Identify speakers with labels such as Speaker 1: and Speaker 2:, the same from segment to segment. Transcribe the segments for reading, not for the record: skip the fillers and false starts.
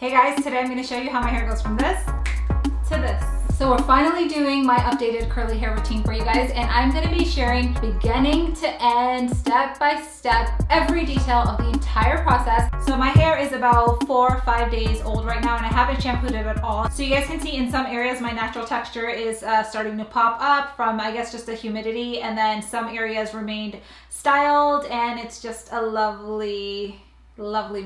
Speaker 1: Hey guys, today I'm going to show you how my hair goes from this to this. So we're finally doing my updated curly hair routine for you guys, and I'm going to be sharing beginning to end, step by step, every detail of the entire process. So my hair is about 4 or 5 days old right now, and I haven't shampooed it at all. So you guys can see in some areas my natural texture is starting to pop up from, I guess, just the humidity, and then some areas remained styled, and it's just a lovely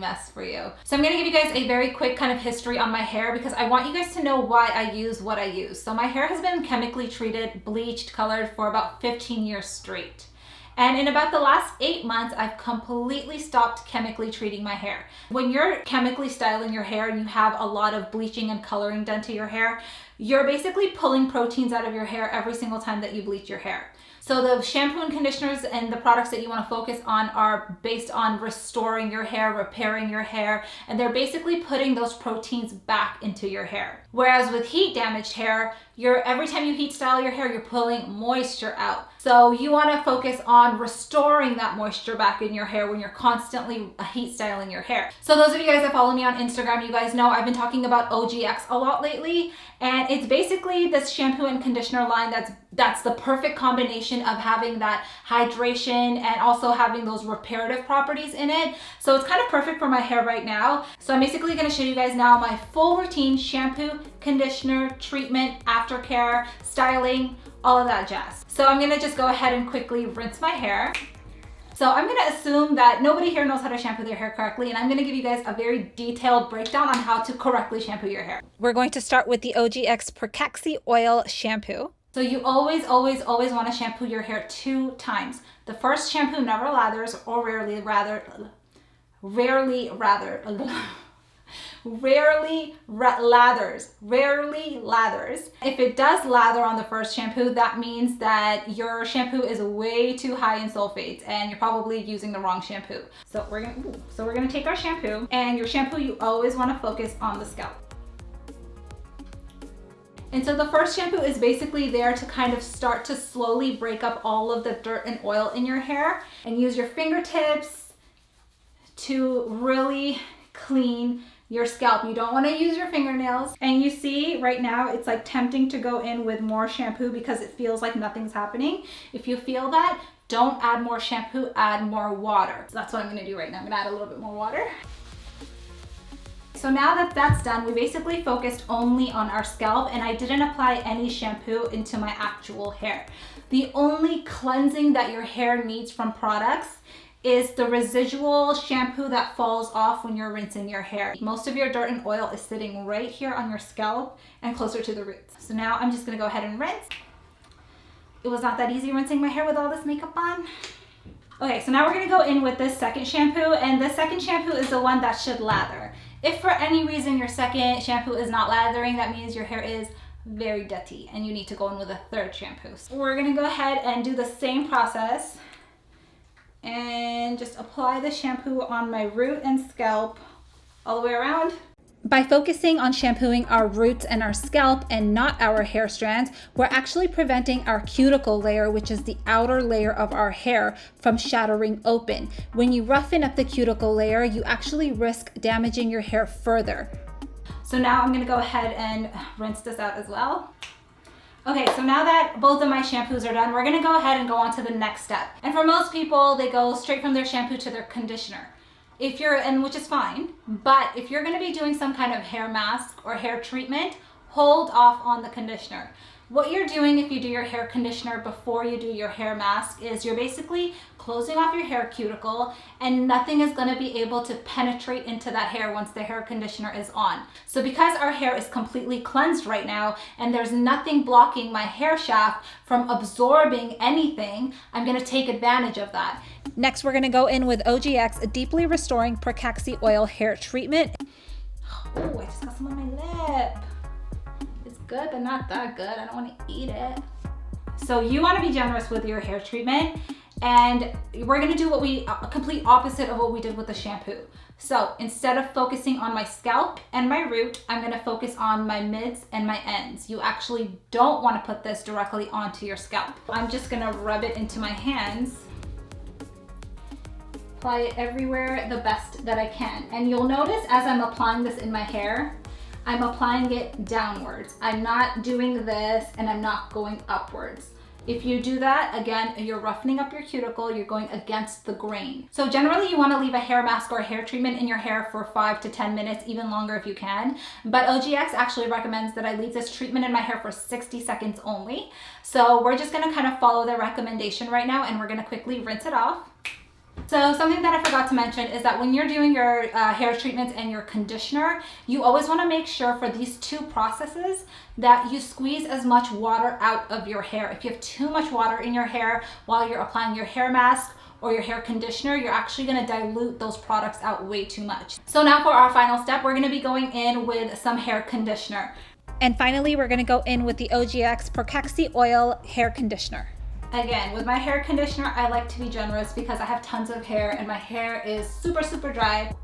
Speaker 1: mess for you. So I'm gonna give you guys a very quick kind of history on my hair because I want you guys to know why I use what I use. So my hair has been chemically treated, bleached, colored for about 15 years straight. And in about the last 8 months, I've completely stopped chemically treating my hair. When you're chemically styling your hair and you have a lot of bleaching and coloring done to your hair, you're basically pulling proteins out of your hair every single time that you bleach your hair. So the shampoo and conditioners and the products that you want to focus on are based on restoring your hair, repairing your hair, and they're basically putting those proteins back into your hair. Whereas with heat damaged hair, every time you heat style your hair, you're pulling moisture out. So you want to focus on restoring that moisture back in your hair when you're constantly heat styling your hair. So those of you guys that follow me on Instagram, you guys know I've been talking about OGX a lot lately, and it's basically this shampoo and conditioner line that's the perfect combination of having that hydration and also having those reparative properties in it. So it's kind of perfect for my hair right now. So I'm basically going to show you guys now my full routine: shampoo, conditioner, treatment, aftercare, styling, all of that jazz. So I'm gonna just go ahead and quickly rinse my hair. So I'm gonna assume that nobody here knows how to shampoo their hair correctly, and I'm gonna give you guys a very detailed breakdown on how to correctly shampoo your hair. We're going to start with the OGX Pracaxi oil shampoo. So you always wanna shampoo your hair 2 times. The first shampoo never lathers, or rarely lathers. If it does lather on the first shampoo, that means that your shampoo is way too high in sulfates and you're probably using the wrong shampoo. So we're gonna take our shampoo, and your shampoo, you always want to focus on the scalp. And so the first shampoo is basically there to kind of start to slowly break up all of the dirt and oil in your hair, and use your fingertips to really clean your scalp. You don't want to use your fingernails. And you see right now it's like tempting to go in with more shampoo because it feels like nothing's happening. If you feel that, don't add more shampoo, add more water. So that's what I'm going to do right now. I'm going to add a little bit more water. So now that that's done, we basically focused only on our scalp, and I didn't apply any shampoo into my actual hair. The only cleansing that your hair needs from products is the residual shampoo that falls off when you're rinsing your hair. Most of your dirt and oil is sitting right here on your scalp and closer to the roots. So now I'm just gonna go ahead and rinse. It was not that easy rinsing my hair with all this makeup on. Okay, so now we're gonna go in with this second shampoo, and the second shampoo is the one that should lather. If for any reason your second shampoo is not lathering, that means your hair is very dirty and you need to go in with a third shampoo. So we're gonna go ahead and do the same process and just apply the shampoo on my root and scalp all the way around. By focusing on shampooing our roots and our scalp and not our hair strands, we're actually preventing our cuticle layer, which is the outer layer of our hair, from shattering open. When you roughen up the cuticle layer, you actually risk damaging your hair further. So now I'm gonna go ahead and rinse this out as well. Okay, so now that both of my shampoos are done, we're gonna go ahead and go on to the next step. And for most people, they go straight from their shampoo to their conditioner. Which is fine, but if you're gonna be doing some kind of hair mask or hair treatment, hold off on the conditioner. What you're doing if you do your hair conditioner before you do your hair mask is you're basically closing off your hair cuticle, and nothing is going to be able to penetrate into that hair once the hair conditioner is on. So because our hair is completely cleansed right now and there's nothing blocking my hair shaft from absorbing anything, I'm going to take advantage of that. Next, we're going to go in with OGX, a deeply restoring Pracaxi oil hair treatment. Oh, I just got some on my lip. Good, but not that good. I don't want to eat it. So you want to be generous with your hair treatment, and we're going to do a complete opposite of what we did with the shampoo. So instead of focusing on my scalp and my root, I'm going to focus on my mids and my ends. You actually don't want to put this directly onto your scalp. I'm just going to rub it into my hands apply it everywhere the best that I can. And you'll notice as I'm applying this in my hair, I'm applying it downwards. I'm not doing this and I'm not going upwards. If you do that, again, you're roughening up your cuticle, you're going against the grain. So generally you wanna leave a hair mask or a hair treatment in your hair for 5 to 10 minutes, even longer if you can. But OGX actually recommends that I leave this treatment in my hair for 60 seconds only. So we're just gonna kind of follow their recommendation right now, and we're gonna quickly rinse it off. So something that I forgot to mention is that when you're doing your hair treatments and your conditioner, you always want to make sure for these two processes that you squeeze as much water out of your hair. If you have too much water in your hair while you're applying your hair mask or your hair conditioner, you're actually going to dilute those products out way too much. So now for our final step, we're going to be going in with some hair conditioner. And finally, we're going to go in with the OGX Pracaxi Oil Hair Conditioner. Again, with my hair conditioner, I like to be generous because I have tons of hair and my hair is super, super dry.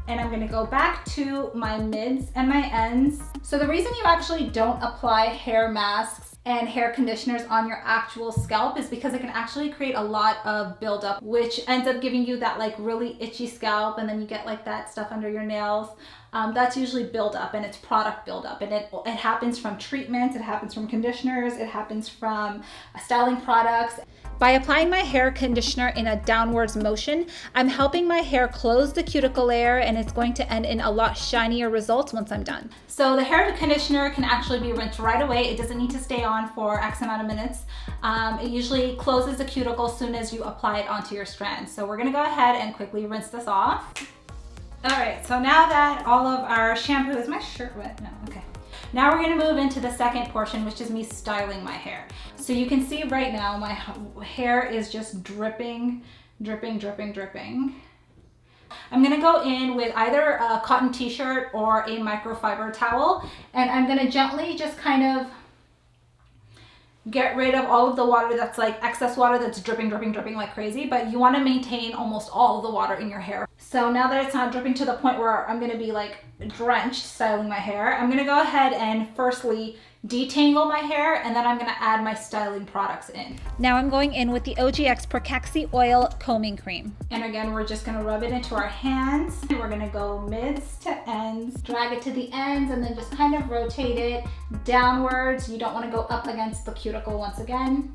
Speaker 1: And I'm gonna go back to my mids and my ends. So the reason you actually don't apply hair masks and hair conditioners on your actual scalp is because it can actually create a lot of buildup, which ends up giving you that like really itchy scalp, and then you get like that stuff under your nails. That's usually buildup, and it's product buildup, and it happens from treatments, it happens from conditioners, it happens from styling products. By applying my hair conditioner in a downwards motion, I'm helping my hair close the cuticle layer, and it's going to end in a lot shinier results once I'm done. So the hair conditioner can actually be rinsed right away. It doesn't need to stay on for X amount of minutes. It usually closes the cuticle as soon as you apply it onto your strands. So we're gonna go ahead and quickly rinse this off. All right, so now that all of our shampoo, is my shirt wet? No, okay. Now we're gonna move into the second portion, which is me styling my hair. So you can see right now my hair is just dripping, dripping, dripping, dripping. I'm gonna go in with either a cotton t-shirt or a microfiber towel, and I'm gonna gently just kind of get rid of all of the water that's like excess water that's dripping, dripping, dripping like crazy, but you want to maintain almost all of the water in your hair. So now that it's not dripping to the point where I'm going to be like drenched styling my hair, I'm going to go ahead and firstly detangle my hair, and then I'm going to add my styling products in. Now I'm going in with the OGX Pracaxi Oil Combing Cream. And again, we're just going to rub it into our hands. We're going to go mids to ends, drag it to the ends, and then just kind of rotate it downwards. You don't want to go up against the cuticle once again.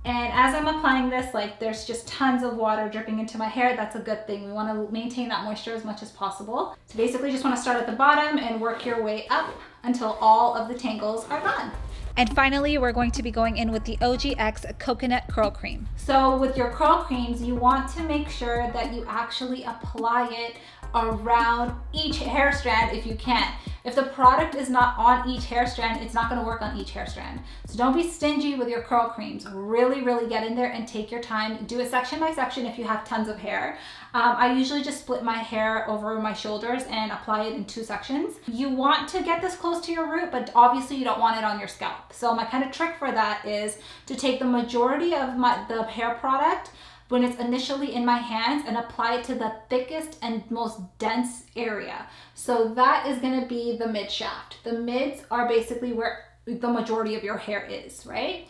Speaker 1: And as I'm applying this, like there's just tons of water dripping into my hair. That's a good thing. We want to maintain that moisture as much as possible. So basically just want to start at the bottom and work your way up until all of the tangles are gone. And finally, we're going to be going in with the OGX Coconut Curl Cream. So with your curl creams, you want to make sure that you actually apply it around each hair strand if you can. If the product is not on each hair strand, it's not going to work on each hair strand. So don't be stingy with your curl creams. Really, really get in there and take your time. Do it section by section if you have tons of hair. I usually just split my hair over my shoulders and apply it in 2 sections. You want to get this close to your root, but obviously you don't want it on your scalp. So my kind of trick for that is to take the majority of the hair product when it's initially in my hands and apply it to the thickest and most dense area. So that is gonna be the mid shaft. The mids are basically where the majority of your hair is, right?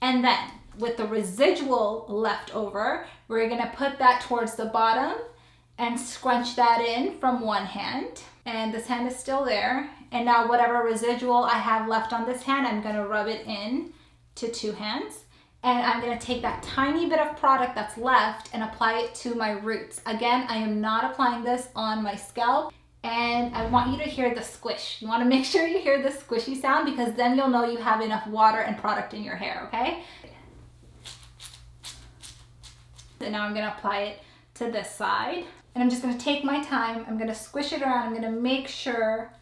Speaker 1: And then with the residual left over, we're gonna put that towards the bottom and scrunch that in from one hand. And this hand is still there. And now whatever residual I have left on this hand, I'm gonna rub it in to 2 hands. And I'm gonna take that tiny bit of product that's left and apply it to my roots. Again, I am not applying this on my scalp, and I want you to hear the squish. You wanna make sure you hear the squishy sound, because then you'll know you have enough water and product in your hair, okay? And now I'm gonna apply it to this side. And I'm just gonna take my time, I'm gonna squish it around, I'm gonna make sure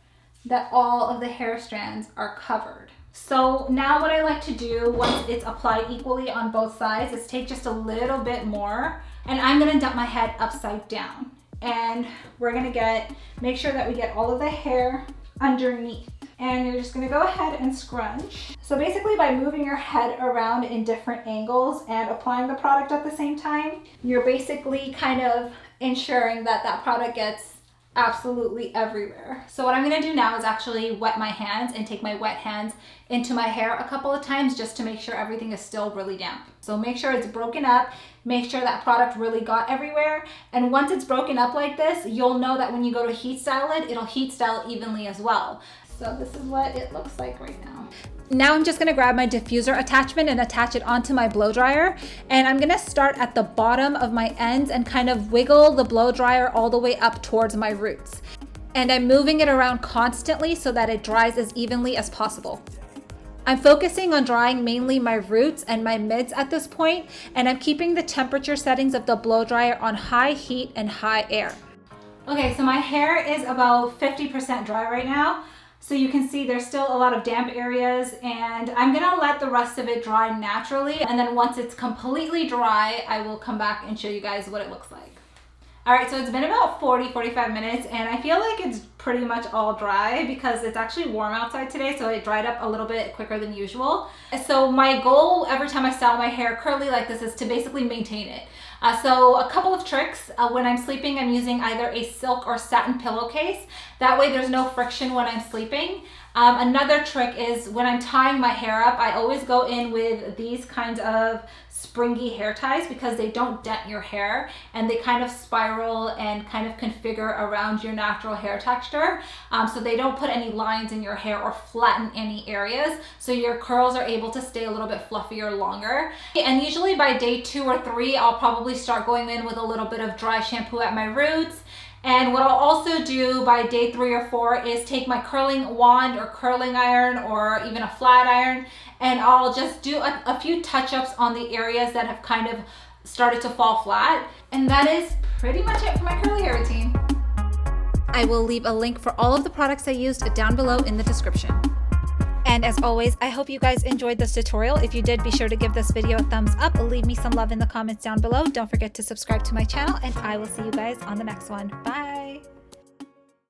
Speaker 1: that all of the hair strands are covered. So now what I like to do once it's applied equally on both sides is take just a little bit more, and I'm gonna dump my head upside down. And we're gonna make sure that we get all of the hair underneath. And you're just gonna go ahead and scrunch. So basically by moving your head around in different angles and applying the product at the same time, you're basically kind of ensuring that that product gets absolutely everywhere. So what I'm gonna do now is actually wet my hands and take my wet hands into my hair a couple of times just to make sure everything is still really damp. So make sure it's broken up, make sure that product really got everywhere. And once it's broken up like this, you'll know that when you go to heat style it, it'll heat style evenly as well. So this is what it looks like right now. Now I'm just gonna grab my diffuser attachment and attach it onto my blow dryer. And I'm gonna start at the bottom of my ends and kind of wiggle the blow dryer all the way up towards my roots. And I'm moving it around constantly so that it dries as evenly as possible. I'm focusing on drying mainly my roots and my mids at this point, and I'm keeping the temperature settings of the blow dryer on high heat and high air. Okay, so my hair is about 50% dry right now. So you can see there's still a lot of damp areas, and I'm gonna let the rest of it dry naturally. And then once it's completely dry, I will come back and show you guys what it looks like. All right, so it's been about 40-45 minutes, and I feel like it's pretty much all dry because it's actually warm outside today, so it dried up a little bit quicker than usual. So my goal every time I style my hair curly like this is to basically maintain it. So a couple of tricks. When I'm sleeping, I'm using either a silk or satin pillowcase. That way there's no friction when I'm sleeping. Another trick is when I'm tying my hair up, I always go in with these kinds of springy hair ties because they don't dent your hair and they kind of spiral and kind of configure around your natural hair texture. So they don't put any lines in your hair or flatten any areas. So your curls are able to stay a little bit fluffier longer. And usually by day 2 or 3, I'll probably start going in with a little bit of dry shampoo at my roots. And what I'll also do by day 3 or 4 is take my curling wand or curling iron or even a flat iron, and I'll just do a few touch-ups on the areas that have kind of started to fall flat. And that is pretty much it for my curly hair routine. I will leave a link for all of the products I used down below in the description. And as always, I hope you guys enjoyed this tutorial. If you did, be sure to give this video a thumbs up. Leave me some love in the comments down below. Don't forget to subscribe to my channel, and I will see you guys on the next one. Bye.